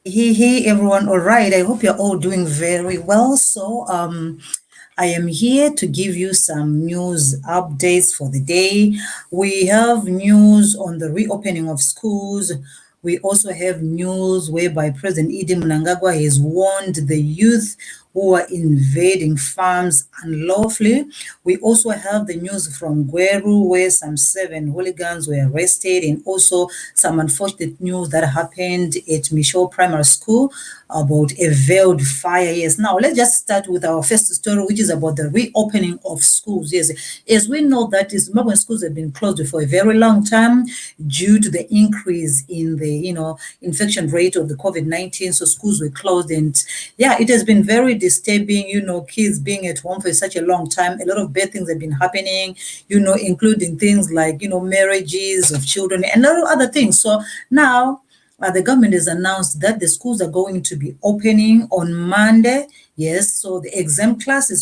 Hey, everyone. All right. I hope you're all doing very well. I am here to give you some news updates for the day. We have news on the reopening of schools. We also have news whereby President Idi Mnangagwa has warned the youth who are invading farms unlawfully. We also have the news from Gweru where some 7 hooligans were arrested, and also some unfortunate news that happened at Michaud Primary School about a Veld fire. Yes, now let's just start with our first story, which is about the reopening of schools. Yes, as we know that Zimbabwean schools have been closed for a very long time due to the increase in the infection rate of the COVID-19. So schools were closed, and yeah, it has been very disturbing. Kids being at home for such a long time. A lot of bad things have been happening. Including things like marriages of children and a lot of other things. So now the government has announced that the schools are going to be opening on Monday. Yes, so the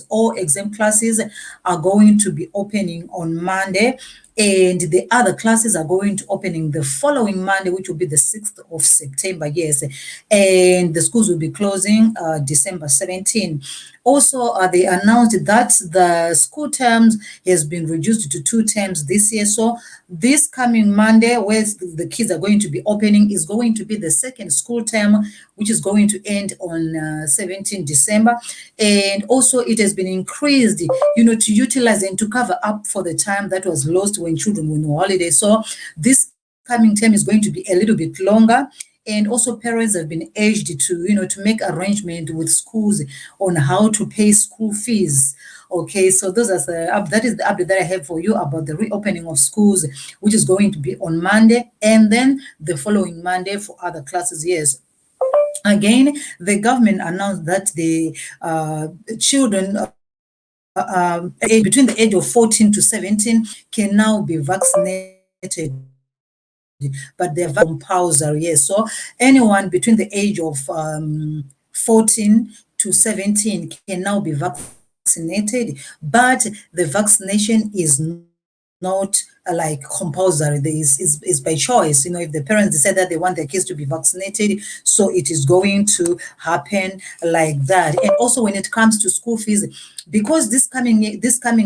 all exempt classes are going to be opening on Monday, and the other classes are going to opening the following Monday, which will be the 6th of September. Yes, and the schools will be closing December 17. Also, they announced that the school terms has been reduced to 2 terms this year. So this coming Monday, where the kids are going to be opening, is going to be the second school term, which is going to end on 17 December. And also it has been increased, to utilize and to cover up for the time that was lost when children were on holiday. So this coming term is going to be a little bit longer, and also parents have been urged to make arrangement with schools on how to pay school fees. Okay, so that is the update that I have for you about the reopening of schools, which is going to be on Monday, and then the following Monday for other classes. Yes, again, the government announced that the children between the age of 14 to 17 can now be vaccinated, but they're compulsory. Yes, so anyone between the age of 14 to 17 can now be vaccinated, but the vaccination is not like compulsory. Is by choice. If the parents decide that they want their kids to be vaccinated, so it is going to happen like that. And also when it comes to school fees, because this coming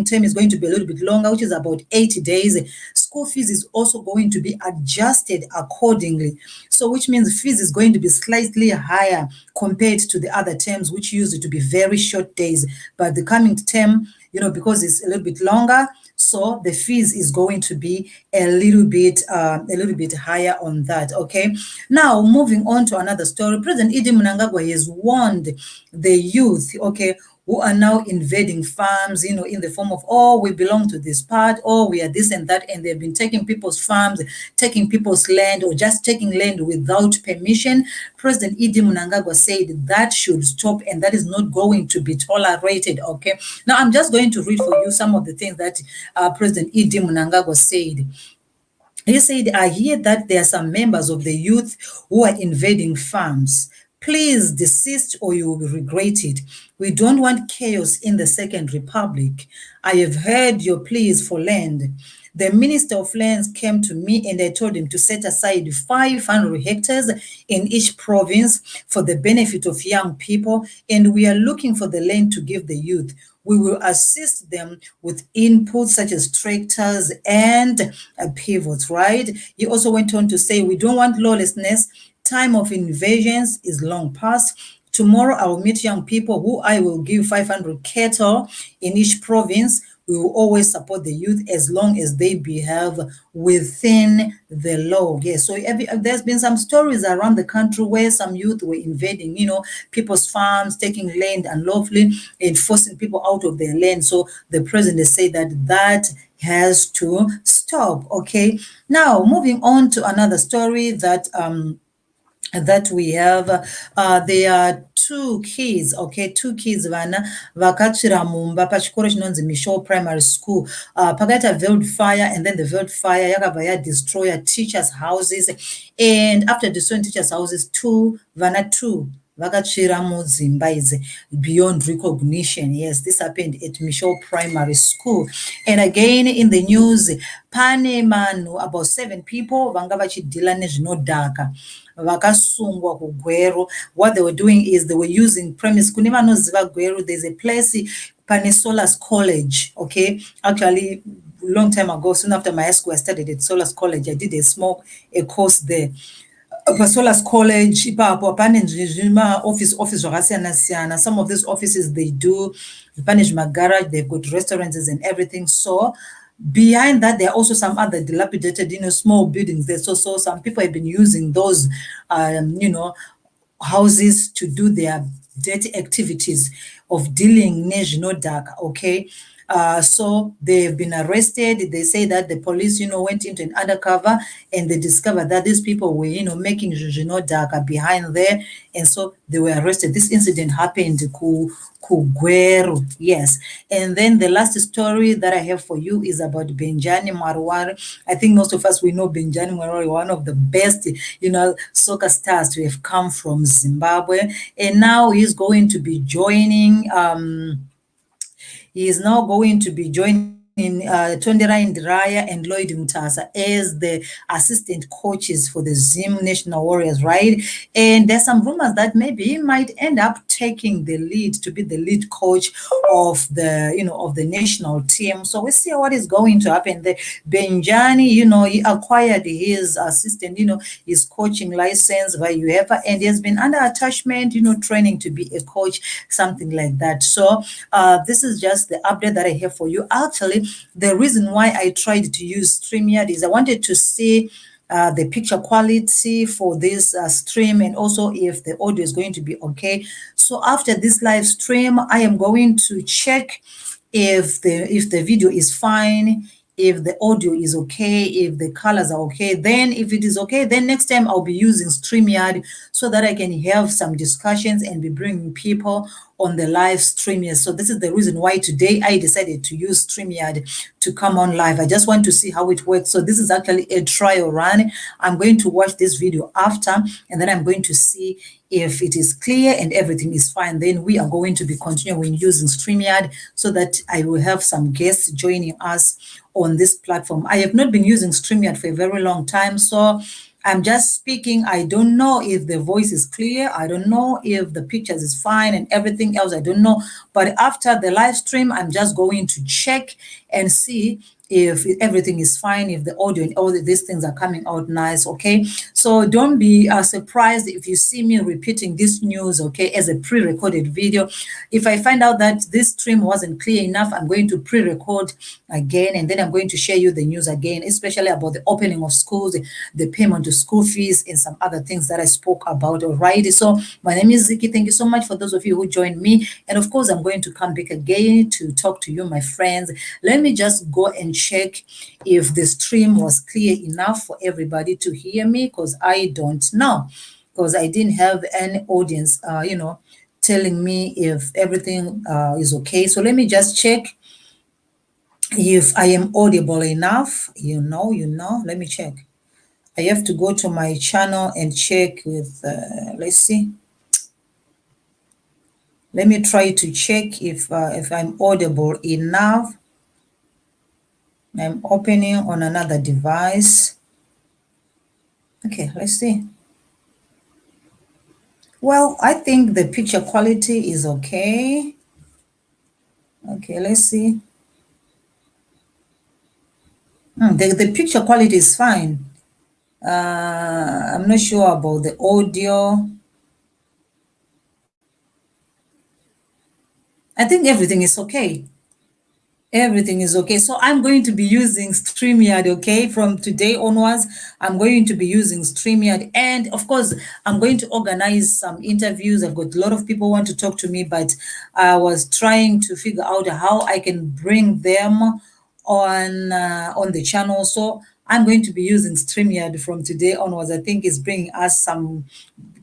term is going to be a little bit longer, which is about 80 days, school fees is also going to be adjusted accordingly. So which means fees is going to be slightly higher compared to the other terms, which used to be very short days. But the coming term, because it's a little bit longer, so the fees is going to be a little bit higher on that. Okay, now moving on to another story. President Idi Mnangagwa has warned the youth, okay, who are now invading farms, in the form of, oh, we belong to this part, oh, we are this and that, and they've been taking people's farms, taking people's land, or just taking land without permission. President Idi Mnangagwa said that should stop, and that is not going to be tolerated. Okay, now I'm just going to read for you some of the things that President Idi Mnangagwa said. He said, I hear that there are some members of the youth who are invading farms. Please desist or you will regret it. We don't want chaos in the Second Republic. I have heard your pleas for land. The Minister of Lands came to me and I told him to set aside 500 hectares in each province for the benefit of young people, and we are looking for the land to give the youth. We will assist them with inputs such as tractors and pivots, right? He also went on to say, we don't want lawlessness. Time of invasions is long past. Tomorrow I will meet young people who I will give 500 cattle in each province. We will always support the youth as long as they behave within the law. Yes, so there's been some stories around the country where some youth were invading, people's farms, taking land unlawfully and forcing people out of their land. So the president said that has to stop. Okay, now moving on to another story that we have. There are two kids vana vakasvira mumba pachikoro chinonzi Michaud Primary School. Pakaita Veld fire, and then the Veld fire yakabva yadestroya teachers houses, and after destroying teachers houses, two vakatsvira mudzimba idzi beyond recognition. Yes, this happened at Michelle Primary School. And again in the news, pane manhu about 7 people vanga vachidhila nezvinodhaka vakasungwa kugweru. What they were doing is they were using premise. Kune vanoziva gweru, there's a place pane Solas College, okay? Actually, long time ago, soon after my high school, I studied at Solas College. I did a course there. Solas College ipapo pane office zvakasiyana-siyana. Some of these offices they do pane zvimagarage, they've got restaurants and everything. So behind that there are also some other dilapidated small buildings there. So some people have been using those houses to do their dirty activities of dealing nezvinodhaka, okay? So they've been arrested. They say that the police, went into an undercover and they discovered that these people were, making zvinodhaka behind there. And so they were arrested. This incident happened Kugweru, yes. And then the last story that I have for you is about Benjani Marwari. I think most of us, we know Benjani Marwari, one of the best, soccer stars to have come from Zimbabwe. And now he's going to be joining, he is now going to be joining Tondera Indiraya and Lloyd Mutasa as the assistant coaches for the Zim National Warriors, right? And there's some rumors that maybe he might end up taking the lead to be the lead coach of the, of the national team. So we see what is going to happen there. Benjani, he acquired his assistant, his coaching license by UEFA, and he has been under attachment, training to be a coach, something like that. So this is just the update that I have for you. Actually, the reason why I tried to use StreamYard is I wanted to see the picture quality for this stream, and also if the audio is going to be okay. So after this live stream, I am going to check if the video is fine, if the audio is okay, if the colors are okay. Then if it is okay, then next time I'll be using StreamYard so that I can have some discussions and be bringing people on the live stream. Yes, so this is the reason why today I decided to use StreamYard to come on live. I just want to see how it works. So this is actually a trial run. I'm going to watch this video after, and then I'm going to see if it is clear and everything is fine. Then we are going to be continuing using StreamYard so that I will have some guests joining us on this platform. I have not been using StreamYard for a very long time, so I'm just speaking. I don't know if the voice is clear. I don't know if the pictures is fine and everything else. I don't know. But after the live stream, I'm just going to check and see if everything is fine, if the audio and all these things are coming out nice, okay? So don't be surprised if you see me repeating this news, okay, as a pre-recorded video. If I find out that this stream wasn't clear enough, I'm going to pre-record again, and then I'm going to share you the news again, especially about the opening of schools, the payment of school fees, and some other things that I spoke about, all right? So my name is Ziki. Thank you so much for those of you who joined me. And of course, I'm going to come back again to talk to you, my friends. Let me just go and check if the stream was clear enough for everybody to hear me, because I don't know, because I didn't have any audience, telling me if everything is okay. So let me just check if I am audible enough. Let me check. I have to go to my channel and check with, let's see. Let me try to check if I'm audible enough. I'm opening on another device. Okay, let's see. Well, I think the picture quality is okay. Okay, let's see. The picture quality is fine. I'm not sure about the audio. I think everything is okay. Everything is okay. So I'm going to be using StreamYard, okay? From today onwards, I'm going to be using StreamYard. And of course, I'm going to organize some interviews. I've got a lot of people want to talk to me, but I was trying to figure out how I can bring them on the channel. So I'm going to be using StreamYard from today onwards. I think it's bringing us some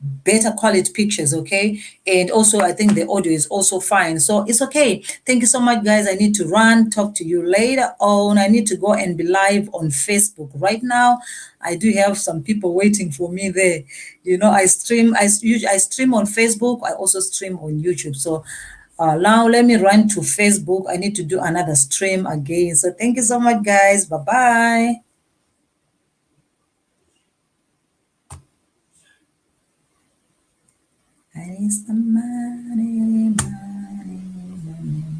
better quality pictures, okay? And also, I think the audio is also fine. So it's okay. Thank you so much, guys. I need to run. Talk to you later on. I need to go and be live on Facebook right now. I do have some people waiting for me there. You know, I stream on Facebook. I also stream on YouTube. So now let me run to Facebook. I need to do another stream again. So thank you so much, guys. Bye bye. I need some